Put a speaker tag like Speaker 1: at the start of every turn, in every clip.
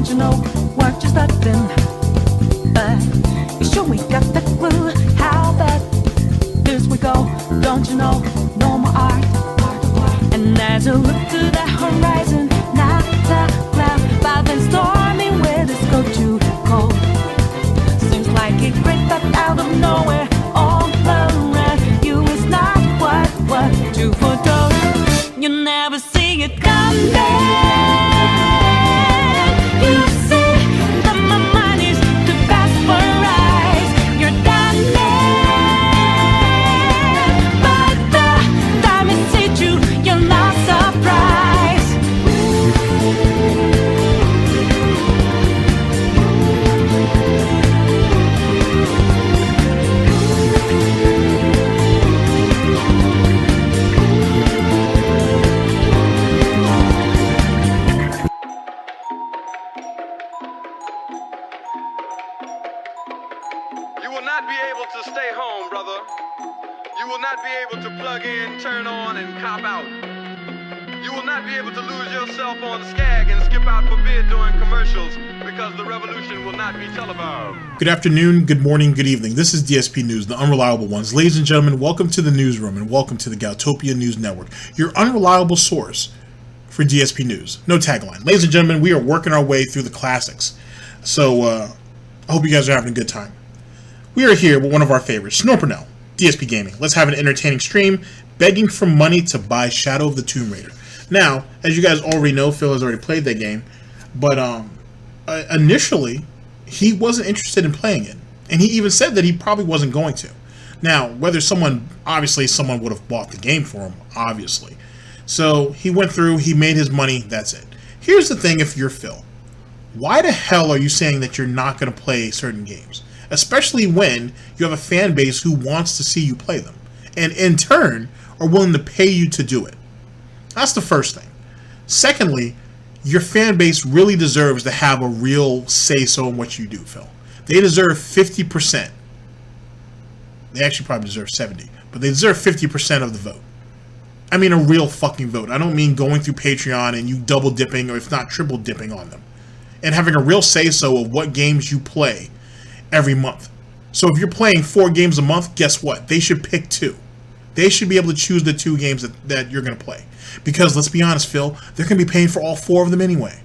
Speaker 1: Don't you know we're just starting? But you sure we got the clue how that this we go. Don't you know no more art? And as you look to the horizon, not a cloud, but then stormy weather's go too cold. Seems like it crept up out of nowhere, all around you is not what you foretold. You never see it coming. You see that my mind is too fast for eyes. You're done, but the time it hit you, you're not surprised.
Speaker 2: You will not be able to stay home, brother. You will not be able to plug in, turn on, and cop out. You will not be able to lose yourself on Skag and skip out for bid during commercials because the revolution will not be televised.
Speaker 3: Good afternoon, good morning, good evening. This is Dspnews, the unreliable ones. Ladies and gentlemen, welcome to the newsroom and welcome to the Davetopia News Network, your unreliable source for Dspnews. No tagline. Ladies and gentlemen, we are working our way through the classics. So, I hope you guys are having a good time. We are here with one of our favorites, Snort Burnell, Dspgaming. Let's have an entertaining stream, begging for money to buy Shadow of the Tomb Raider. Now, as you guys already know, Phil has already played that game, but initially, he wasn't interested in playing it. And he even said that he probably wasn't going to. Now, whether someone would have bought the game for him, obviously. So, he went through, he made his money, that's it. Here's the thing if you're Phil. Why the hell are you saying that you're not going to play certain games? Especially when you have a fan base who wants to see you play them, and in turn are willing to pay you to do it. That's the first thing. Secondly, your fan base really deserves to have a real say-so in what you do, Phil. They deserve 50%. They actually probably deserve 70%, but they deserve 50% of the vote. I mean a real fucking vote. I don't mean going through Patreon and you double dipping or if not triple dipping on them. And having a real say-so of what games you play every month. So if you're playing 4 games a month, guess what? They should pick 2. They should be able to choose the 2 games that you're going to play. Because let's be honest, Phil, they're going to be paying for all 4 of them anyway.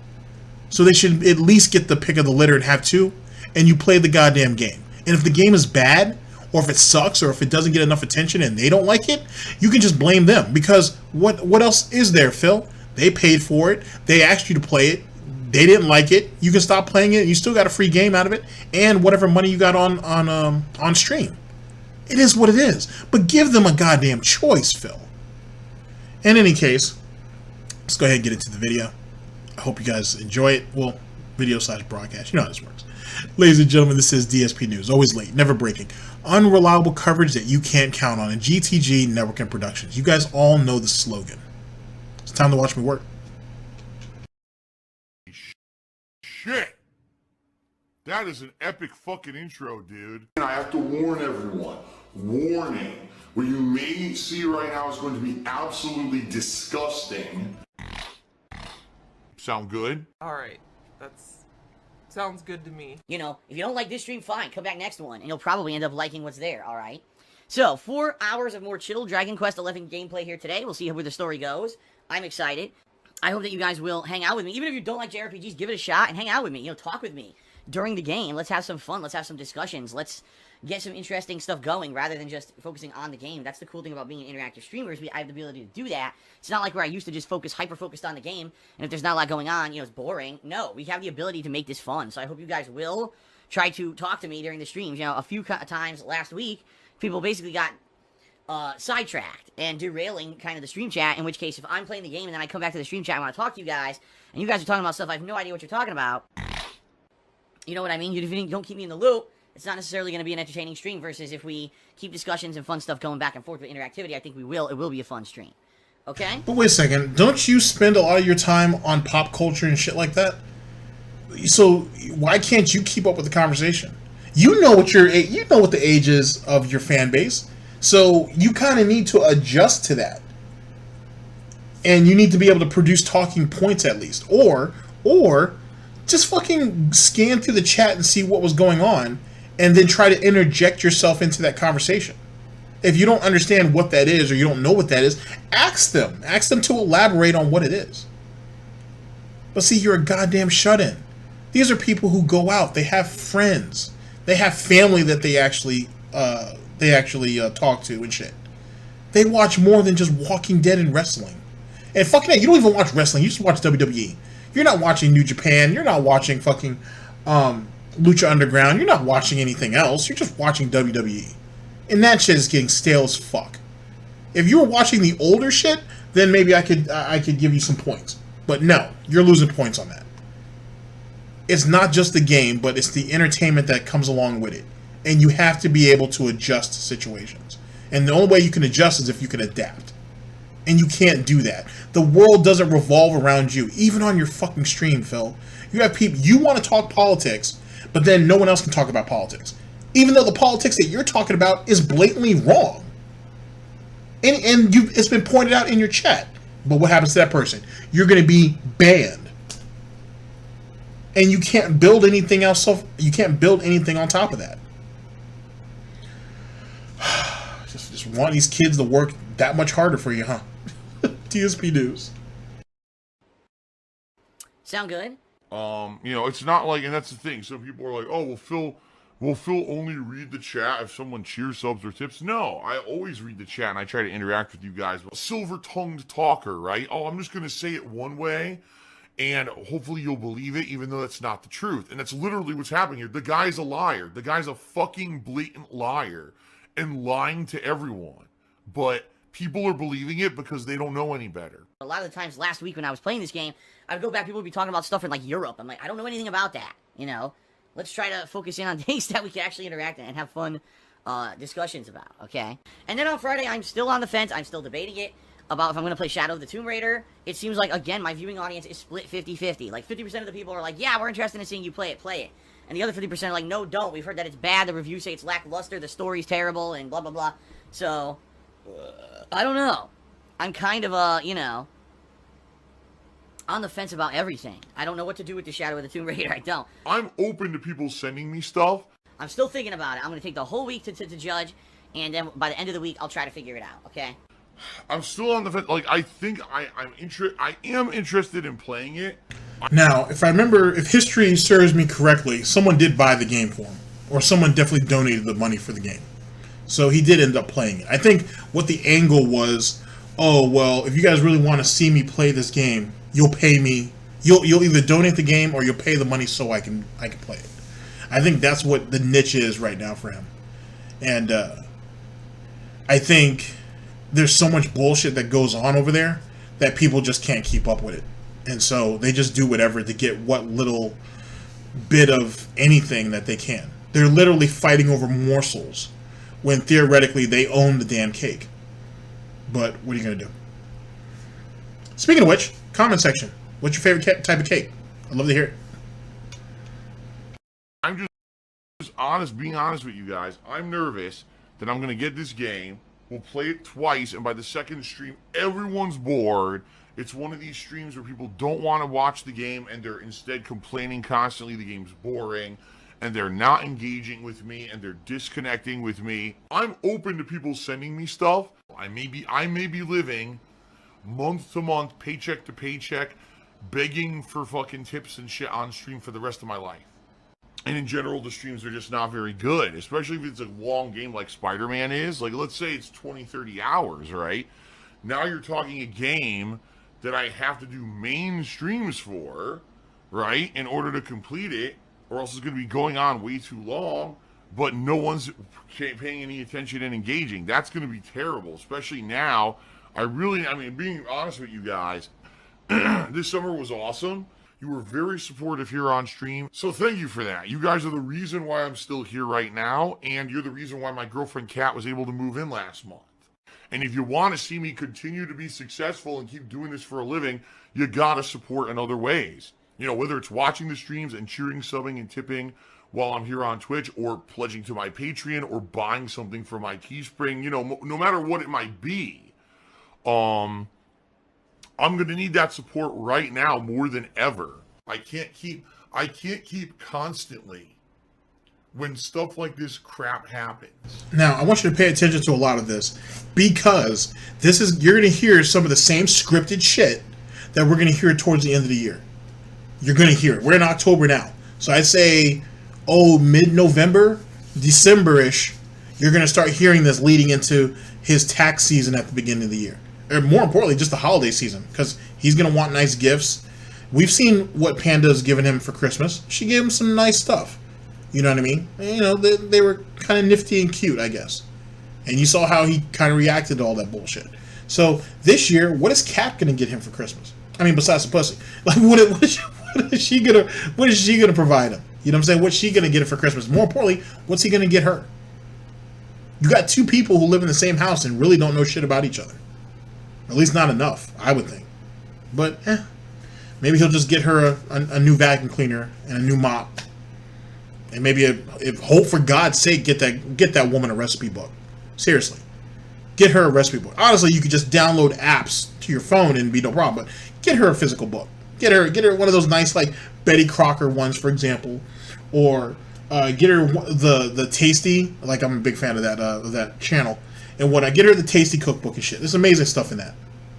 Speaker 3: So they should at least get the pick of the litter and have 2, and you play the goddamn game. And if the game is bad, or if it sucks, or if it doesn't get enough attention and they don't like it, you can just blame them. Because what else is there, Phil? They paid for it. They asked you to play it. They didn't like it. You can stop playing it. You still got a free game out of it, and whatever money you got on stream. It is what it is. But give them a goddamn choice, Phil. In any case, let's go ahead and get into the video. I hope you guys enjoy it. Well, video/broadcast. You know how this works. Ladies and gentlemen, this is Dspnews. Always late, never breaking. Unreliable coverage that you can't count on in GTG Network and Productions. You guys all know the slogan. It's time to watch me work.
Speaker 4: Shit! That is an epic fucking intro, dude.
Speaker 5: And I have to warn everyone. Warning. What you may see right now is going to be absolutely disgusting.
Speaker 4: Sound good?
Speaker 6: Alright, sounds good to me.
Speaker 7: You know, if you don't like this stream, fine, come back next one, and you'll probably end up liking what's there, alright? So, 4 hours of more chill Dragon Quest XI gameplay here today. We'll see where the story goes. I'm excited. I hope that you guys will hang out with me. Even if you don't like JRPGs, give it a shot and hang out with me. You know, talk with me during the game. Let's have some fun. Let's have some discussions. Let's get some interesting stuff going rather than just focusing on the game. That's the cool thing about being an interactive streamer is I have the ability to do that. It's not like where I used to just hyper-focused on the game, and if there's not a lot going on, you know, it's boring. No, we have the ability to make this fun, so I hope you guys will try to talk to me during the streams. You know, a few times last week, people basically got sidetracked and derailing kind of the stream chat, in which case if I'm playing the game and then I come back to the stream chat and want to talk to you guys, and you guys are talking about stuff I have no idea what you're talking about, you know what I mean? If you don't keep me in the loop, it's not necessarily going to be an entertaining stream, versus if we keep discussions and fun stuff going back and forth with interactivity, I think it will be a fun stream. Okay?
Speaker 3: But wait a second, don't you spend a lot of your time on pop culture and shit like that? So why can't you keep up with the conversation? You know what the age is of your fan base. So you kind of need to adjust to that. And you need to be able to produce talking points at least. Or Just fucking scan through the chat and see what was going on, and then try to interject yourself into that conversation. If you don't understand what that is, or you don't know what that is, ask them. Ask them to elaborate on what it is. But see, you're a goddamn shut-in. These are people who go out. They have friends. They have family that they actually talk to and shit. They watch more than just Walking Dead and wrestling. And fucking that, you don't even watch wrestling. You just watch WWE. You're not watching New Japan. You're not watching fucking Lucha Underground. You're not watching anything else. You're just watching WWE. And that shit is getting stale as fuck. If you were watching the older shit, then maybe I could give you some points. But no, you're losing points on that. It's not just the game, but it's the entertainment that comes along with it. And you have to be able to adjust to situations. And the only way you can adjust is if you can adapt. And you can't do that. The world doesn't revolve around you, even on your fucking stream, Phil. You have people, you want to talk politics, but then no one else can talk about politics. Even though the politics that you're talking about is blatantly wrong. And it's been pointed out in your chat. But what happens to that person? You're going to be banned. And you can't build anything else. You can't build anything on top of that. Just want these kids to work that much harder for you, huh? Dspnews.
Speaker 7: Sound good?
Speaker 4: It's not like, and that's the thing. Some people are like, oh, will Phil only read the chat if someone cheers, subs, or tips? No, I always read the chat and I try to interact with you guys. Silver-tongued talker, right? Oh, I'm just going to say it one way and hopefully you'll believe it even though that's not the truth. And that's literally what's happening here. The guy's a liar. The guy's a fucking blatant liar and lying to everyone. But people are believing it because they don't know any better.
Speaker 7: A lot of the times last week when I was playing this game, I would go back, people would be talking about stuff in like Europe. I'm like, I don't know anything about that, you know? Let's try to focus in on things that we can actually interact in and have fun discussions about, okay? And then on Friday, I'm still on the fence. I'm still debating it about if I'm going to play Shadow of the Tomb Raider. It seems like, again, my viewing audience is split 50-50. Like, 50% of the people are like, yeah, we're interested in seeing you play it. And the other 50% are like, no, don't. We've heard that it's bad. The reviews say it's lackluster. The story's terrible and blah, blah, blah. So, I don't know. I'm kind of, on the fence about everything. I don't know what to do with the Shadow of the Tomb Raider. I don't.
Speaker 4: I'm open to people sending me stuff.
Speaker 7: I'm still thinking about it. I'm going to take the whole week to judge, and then by the end of the week, I'll try to figure it out, okay?
Speaker 4: I'm still on the fence. Like, I think I am interested in playing it.
Speaker 3: Now, if history serves me correctly, someone did buy the game for him. Or someone definitely donated the money for the game. So he did end up playing it. I think what the angle was, oh, well, if you guys really want to see me play this game, you'll pay me. You'll either donate the game or you'll pay the money so I can play it. I think that's what the niche is right now for him. And I think there's so much bullshit that goes on over there that people just can't keep up with it. And so they just do whatever to get what little bit of anything that they can. They're literally fighting over morsels when theoretically they own the damn cake. But what are you going to do? Speaking of which, comment section. What's your favorite type of cake? I'd love to hear it.
Speaker 4: I'm just being honest with you guys. I'm nervous that I'm going to get this game. We'll play it twice, and by the second stream, everyone's bored. It's one of these streams where people don't want to watch the game, and they're instead complaining constantly the game's boring, and they're not engaging with me, and they're disconnecting with me. I'm open to people sending me stuff. I may be living month to month, paycheck to paycheck, begging for fucking tips and shit on stream for the rest of my life. And in general, the streams are just not very good, especially if it's a long game like Spider-Man is. Like, let's say it's 20, 30 hours, right? Now you're talking a game that I have to do main streams for, right, in order to complete it, or else it's going to be going on way too long, but no one's paying any attention and engaging. That's going to be terrible, especially now. Being honest with you guys, this summer was awesome. You were very supportive here on stream, so thank you for that. You guys are the reason why I'm still here right now, and you're the reason why my girlfriend Kat was able to move in last month. And if you want to see me continue to be successful and keep doing this for a living, you gotta support in other ways. You know, whether it's watching the streams and cheering, subbing, and tipping while I'm here on Twitch, or pledging to my Patreon, or buying something for my Teespring, you know, no matter what it might be. I'm going to need that support right now more than ever. I can't keep I can't keep constantly when stuff like this crap happens.
Speaker 3: Now, I want you to pay attention to a lot of this, because you're going to hear some of the same scripted shit that we're going to hear towards the end of the year. You're going to hear it. We're in October now. So I'd say, mid-November, December-ish, you're going to start hearing this leading into his tax season at the beginning of the year. Or more importantly, just the holiday season, because he's going to want nice gifts. We've seen what Panda's given him for Christmas. She gave him some nice stuff. You know what I mean? You know, they were kind of nifty and cute, I guess. And you saw how he kind of reacted to all that bullshit. So this year, what is Cap going to get him for Christmas? I mean, besides the pussy. Like, what is she gonna provide him? You know what I'm saying? What's she gonna get him for Christmas? More importantly, what's he gonna get her? You got two people who live in the same house and really don't know shit about each other. At least not enough, I would think. But maybe he'll just get her a new vacuum cleaner and a new mop, and maybe hope for God's sake get that woman a recipe book. Seriously, get her a recipe book. Honestly, you could just download apps to your phone and be no problem. But get her a physical book. Get her one of those nice, like, Betty Crocker ones, for example, or get her the Tasty. Like, I'm a big fan of that channel. And when I get her the Tasty cookbook and shit, there's amazing stuff in that.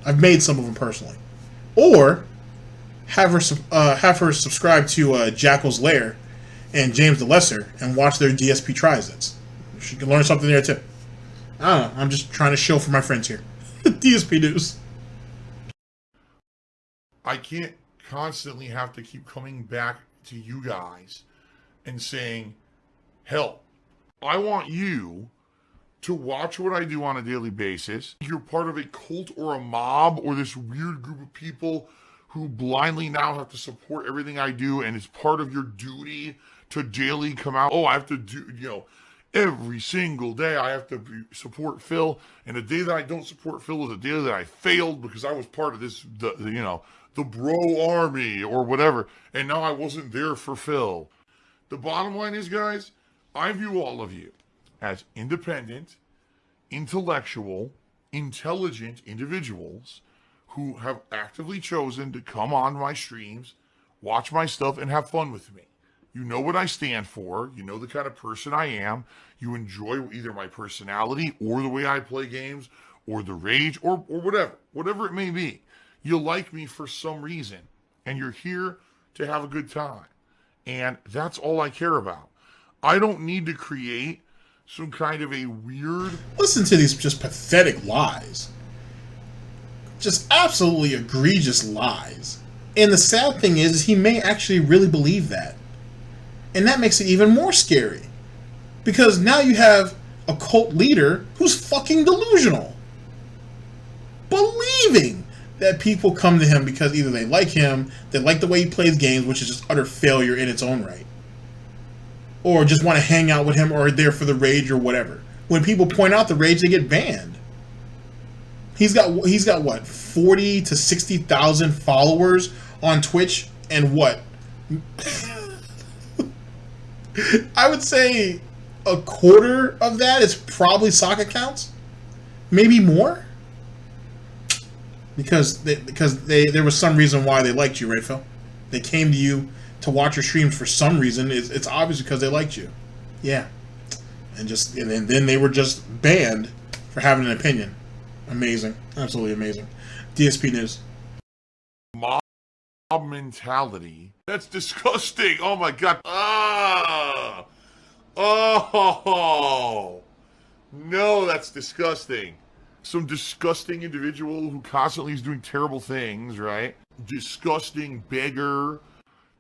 Speaker 3: I've made some of them personally. Or have her subscribe to Jackal's Lair and James the Lesser and watch their DSP tries. She can learn something there too. I don't know. I'm just trying to show for my friends here. DSP News.
Speaker 4: I can't constantly have to keep coming back to you guys and saying, hell, I want you to watch what I do on a daily basis. You're part of a cult or a mob or this weird group of people who blindly now have to support everything I do, and it's part of your duty to daily come out. Oh, I have to do, every single day I have to support Phil, and the day that I don't support Phil is the day that I failed because I was part of this, the bro army or whatever, and now I wasn't there for Phil. The bottom line is, guys, I view all of you as independent, intellectual, intelligent individuals who have actively chosen to come on my streams, watch my stuff, and have fun with me. You know what I stand for. You know the kind of person I am. You enjoy either my personality or the way I play games or the rage or whatever it may be. You like me for some reason, and you're here to have a good time. And that's all I care about. I don't need to create some kind of a weird...
Speaker 3: Listen to these just pathetic lies. Just absolutely egregious lies. And the sad thing is he may actually really believe that. And that makes it even more scary. Because now you have a cult leader who's fucking delusional. Believing that people come to him because either they like him, they like the way he plays games, which is just utter failure in its own right, or just want to hang out with him or are there for the rage or whatever. When people point out the rage, they get banned. He's got what, 40 to 60,000 followers on Twitch, and what? I would say a quarter of that is probably sock accounts, maybe more. Because there was some reason why they liked you, right, Phil? They came to you to watch your streams for some reason. It's obvious because they liked you. Yeah. And then they were just banned for having an opinion. Amazing. Absolutely amazing. DSP News.
Speaker 4: Mob mentality. That's disgusting. Oh my God. Oh. No, that's disgusting. Some disgusting individual who constantly is doing terrible things, right? Disgusting beggar.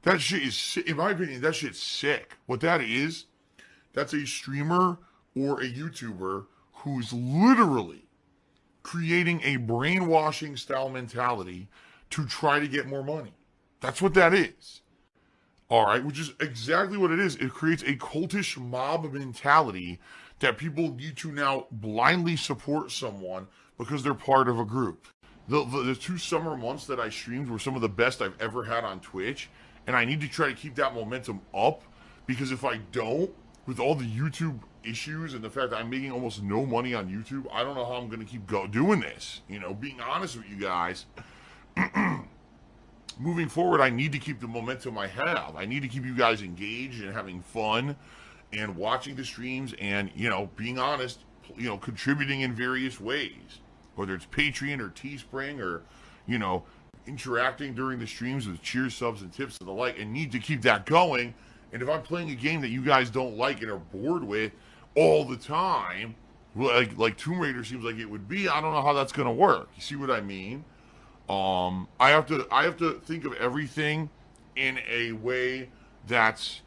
Speaker 4: That shit is, in my opinion, that shit's sick. What that is, that's a streamer or a YouTuber who's literally creating a brainwashing style mentality to try to get more money. That's what that is. All right, which is exactly what it is. It creates a cultish mob mentality that people need to now blindly support someone because they're part of a group. The 2 summer months that I streamed were some of the best I've ever had on Twitch, and I need to try to keep that momentum up, because if I don't, with all the YouTube issues and the fact that I'm making almost no money on YouTube, I don't know how I'm going to keep doing this. Being honest with you guys. moving forward, I need to keep the momentum I have. I need to keep you guys engaged and having fun and watching the streams and, you know, being honest, you know, contributing in various ways, whether it's Patreon or Teespring or, you know, interacting during the streams with cheers, subs, and tips and the like, and need to keep that going. And if I'm playing a game that you guys don't like and are bored with all the time, like Tomb Raider seems like it would be, I don't know how that's gonna work. You see what I mean? I have to think of everything in a way that's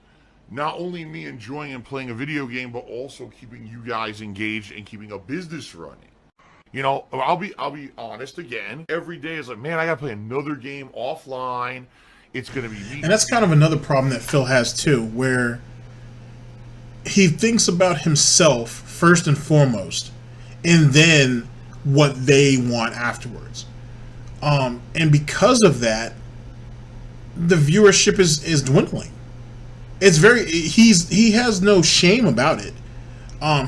Speaker 4: not only me enjoying and playing a video game, but also keeping you guys engaged and keeping a business running. You know, I'll be honest again. Every day is like, man, I gotta play another game offline. It's gonna be me.
Speaker 3: And that's kind of another problem that Phil has too, where he thinks about himself first and foremost, and then what they want afterwards. And because of that, the viewership is dwindling. It's he has no shame about it.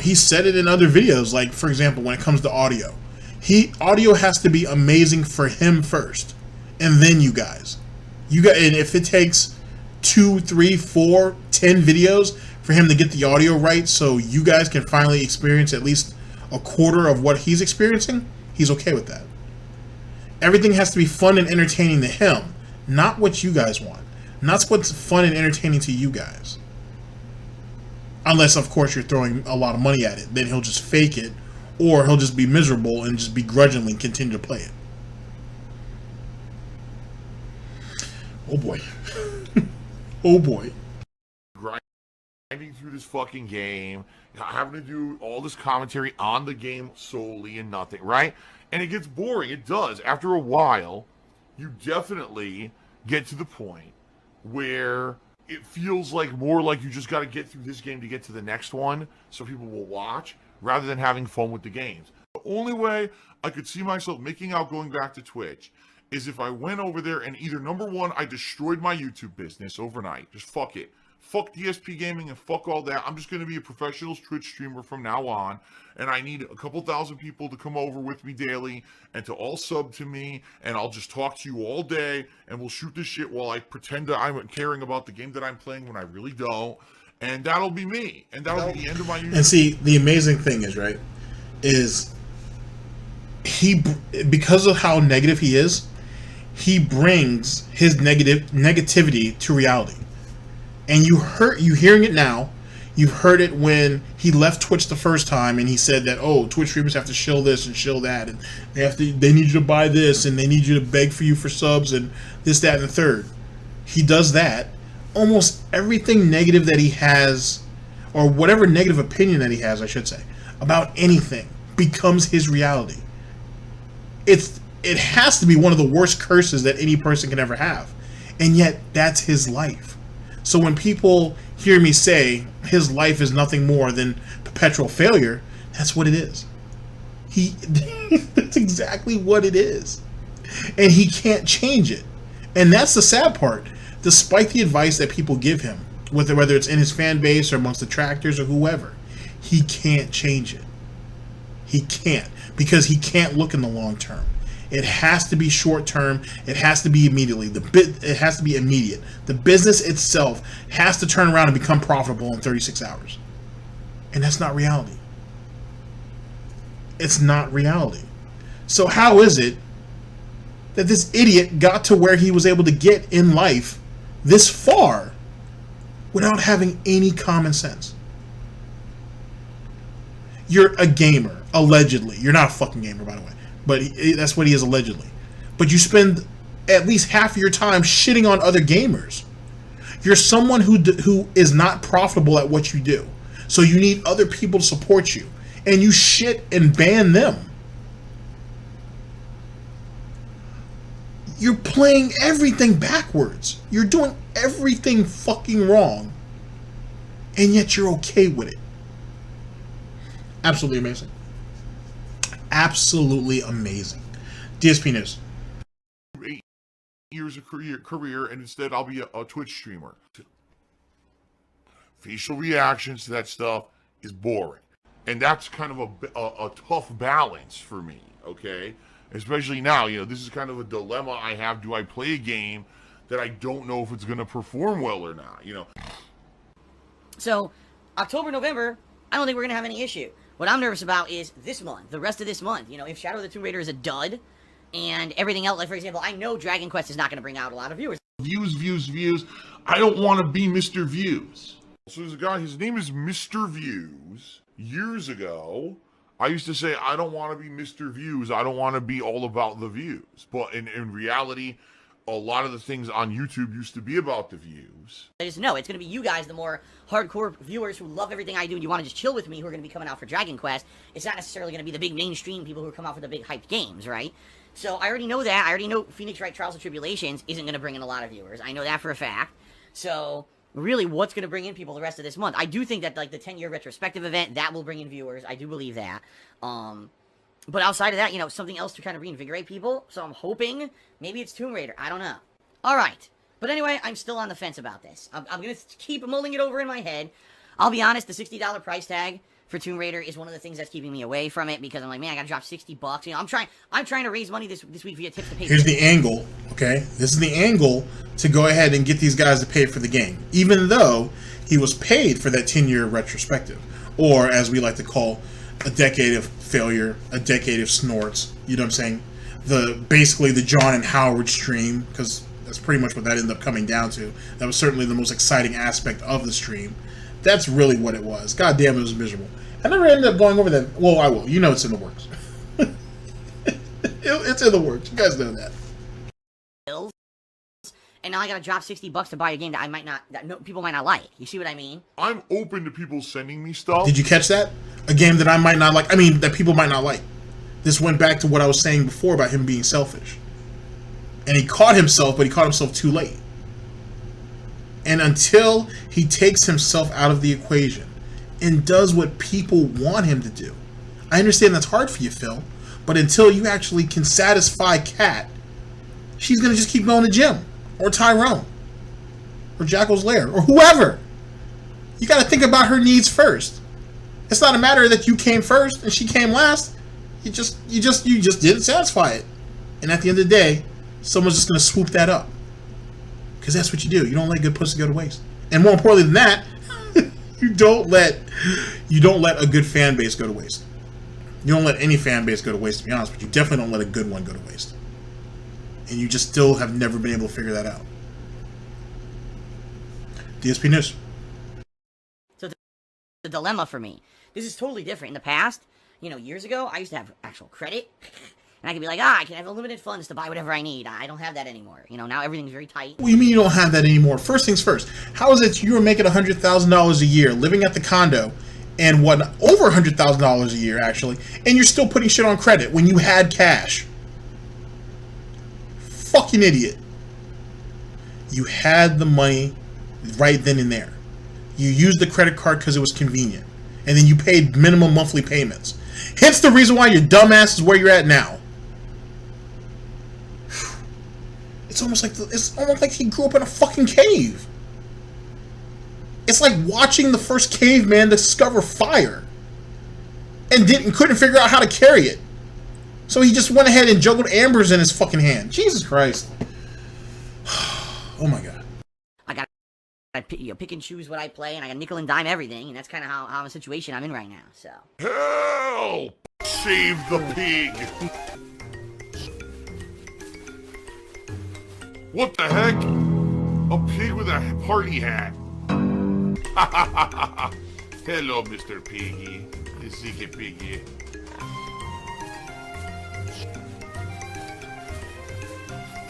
Speaker 3: He said it in other videos, like for example, when it comes to audio, audio has to be amazing for him first, and then you guys. And if it takes 2, 3, 4, 10 videos for him to get the audio right, so you guys can finally experience at least a quarter of what he's experiencing, he's okay with that. Everything has to be fun and entertaining to him, not what you guys want. Not what's fun and entertaining to you guys. Unless, of course, you're throwing a lot of money at it. Then he'll just fake it, or he'll just be miserable and just begrudgingly continue to play it. Oh boy. Oh boy.
Speaker 4: Grinding through this fucking game, having to do all this commentary on the game solely and nothing, right? And it gets boring. It does. After a while, you definitely get to the point where it feels like more like you just got to get through this game to get to the next one so people will watch rather than having fun with the games. The only way I could see myself making out going back to Twitch is if I went over there and either, number one, I destroyed my YouTube business overnight. Just fuck it. Fuck Dspgaming and fuck all that. I'm just going to be a professional Twitch streamer from now on. And I need a couple thousand people to come over with me daily and to all sub to me. And I'll just talk to you all day. And we'll shoot this shit while I pretend that I'm caring about the game that I'm playing when I really don't. And that'll be me. And that'll be the end of my YouTube.
Speaker 3: And see, the amazing thing is, right, is because of how negative he is, he brings his negativity to reality. And you hearing it now. You've heard it when he left Twitch the first time, and he said that, oh, Twitch streamers have to shill this and shill that, and they need you to buy this, and they need you to beg for you for subs, and this, that, and the third. He does that. Almost everything negative that he has, or whatever negative opinion that he has, I should say, about anything becomes his reality. It has to be one of the worst curses that any person can ever have, and yet that's his life. So when people hear me say his life is nothing more than perpetual failure, that's what it is. That's exactly what it is. And he can't change it. And that's the sad part. Despite the advice that people give him, whether it's in his fan base or amongst detractors or whoever, he can't change it. He can't, because he can't look in the long term. It has to be short term. It has to be immediately. It has to be immediate. The business itself has to turn around and become profitable in 36 hours. And that's not reality. It's not reality. So how is it that this idiot got to where he was able to get in life this far without having any common sense? You're a gamer, allegedly. You're not a fucking gamer, by the way. But that's what he is allegedly. But you spend at least half of your time shitting on other gamers. You're someone who is not profitable at what you do. So you need other people to support you. And you shit and ban them. You're playing everything backwards. You're doing everything fucking wrong. And yet you're okay with it. Absolutely amazing. Absolutely amazing. DSP News.
Speaker 4: 8 years of career, and instead I'll be a Twitch streamer. Facial reactions to that stuff is boring. And that's kind of a tough balance for me, okay? Especially now, this is kind of a dilemma I have. Do I play a game that I don't know if it's going to perform well or not,
Speaker 7: So, October, November, I don't think we're going to have any issue. What I'm nervous about is this month, the rest of this month. If Shadow of the Tomb Raider is a dud, and everything else, like, for example, I know Dragon Quest is not going to bring out a lot of viewers.
Speaker 4: Views. I don't want to be Mr. Views. So there's a guy, his name is Mr. Views. Years ago, I used to say, I don't want to be Mr. Views. I don't want to be all about the views. But in reality, a lot of the things on YouTube used to be about the views.
Speaker 7: I just know it's going to be you guys, the more hardcore viewers who love everything I do and you want to just chill with me, who are going to be coming out for Dragon Quest. It's not necessarily going to be the big mainstream people who come out for the big hyped games, right? So I already know that. I already know Phoenix Wright Trials and Tribulations isn't going to bring in a lot of viewers. I know that for a fact. So really, what's going to bring in people the rest of this month? I do think that, like, the 10-year retrospective event, that will bring in viewers. I do believe that. But outside of that, something else to kind of reinvigorate people. So I'm hoping maybe it's Tomb Raider. I don't know. All right. But anyway, I'm still on the fence about this. I'm going to keep mulling it over in my head. I'll be honest, the $60 price tag for Tomb Raider is one of the things that's keeping me away from it, because I'm like, man, I got to drop $60. I'm trying to raise money this week via tips to pay.
Speaker 3: Here's the angle, okay? This is the angle to go ahead and get these guys to pay for the game, even though he was paid for that 10-year retrospective, or as we like to call, a decade of failure, a decade of snorts. You know what I'm saying? Basically the John and Howard stream, because that's pretty much what that ended up coming down to. That was certainly the most exciting aspect of the stream. That's really what it was. God damn, it was miserable. I never ended up going over that. Well, I will. It's in the works. It's in the works. You guys know that.
Speaker 7: And now I gotta drop $60 to buy a game that people might not like. You see what I mean?
Speaker 4: I'm open to people sending me stuff.
Speaker 3: Did you catch that? A game that I might not like. That people might not like. This went back to what I was saying before about him being selfish. And he caught himself, but he caught himself too late. And until he takes himself out of the equation and does what people want him to do. I understand that's hard for you, Phil, but until you actually can satisfy Kat, she's going to just keep going to the gym, or Tyrone, or Jackal's Lair, or whoever. You got to think about her needs first. It's not a matter that you came first and she came last. You just didn't satisfy it. And at the end of the day, someone's just going to swoop that up. Because that's what you do. You don't let good pussy go to waste. And more importantly than that, you don't let a good fan base go to waste. You don't let any fan base go to waste, to be honest, but you definitely don't let a good one go to waste. And you just still have never been able to figure that out. DSP News.
Speaker 7: So the dilemma for me, this is totally different. In the past, years ago, I used to have actual credit. And I could be like, I can have unlimited funds to buy whatever I need. I don't have that anymore. Now everything's very tight.
Speaker 3: What do you mean you don't have that anymore? First things first. How is it you were making $100,000 a year, living at the condo, and over $100,000 a year, actually, and you're still putting shit on credit when you had cash? Fucking idiot. You had the money right then and there. You used the credit card because it was convenient. And then you paid minimum monthly payments. Hence the reason why your dumbass is where you're at now. It's almost like he grew up in a fucking cave. It's like watching the first caveman discover fire and couldn't figure out how to carry it. So he just went ahead and juggled ambers in his fucking hand. Jesus Christ. Oh my God.
Speaker 7: I gotta pick and choose what I play, and I got nickel and dime everything, and that's kind of how the situation I'm in right now. So.
Speaker 4: Help! Save the pig! What the heck? A pig with a party hat. Hello, Mr. Piggy. Ziggy Piggy.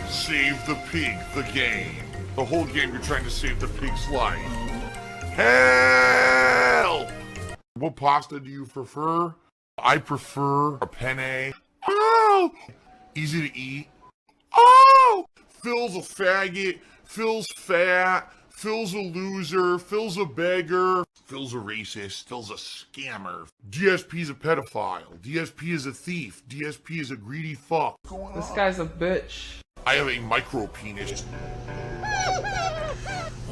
Speaker 4: Save the pig, the game. The whole game you're trying to save the pig's life. Help! What pasta do you prefer? I prefer a penne. Oh! Easy to eat. Oh! Phil's a faggot. Phil's fat. Phil's a loser. Phil's a beggar. Phil's a racist. Phil's a scammer. DSP's a pedophile. DSP is a thief. DSP is a greedy fuck.
Speaker 6: This guy's a bitch.
Speaker 4: I have a micro penis.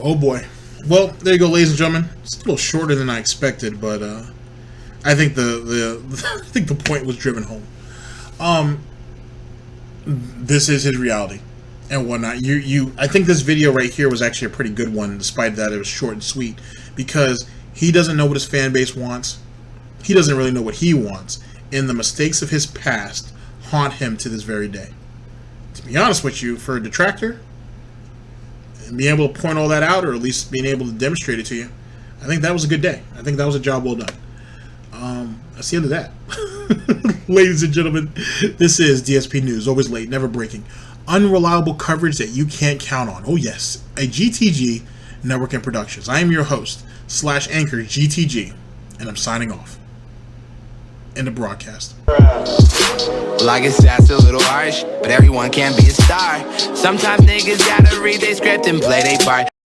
Speaker 3: Oh boy. Well, there you go, ladies and gentlemen. It's a little shorter than I expected, but I think the point was driven home. this is his reality and whatnot. I think this video right here was actually a pretty good one, despite that it was short and sweet, because he doesn't know what his fan base wants. He doesn't really know what he wants, and the mistakes of his past haunt him to this very day. To be honest with you, for a detractor, and being able to point all that out, or at least being able to demonstrate it to you, I think that was a good day. I think that was a job well done. That's the end of that. Ladies and gentlemen, this is DSP News, always late, never breaking. Unreliable coverage that you can't count on. Oh yes, a GTG Network and Productions. I am your host / anchor GTG, and I'm signing off. End of broadcast.
Speaker 8: Well, I guess that's a little harsh, but everyone can't be a star. Sometimes niggas gotta read their script and play their part.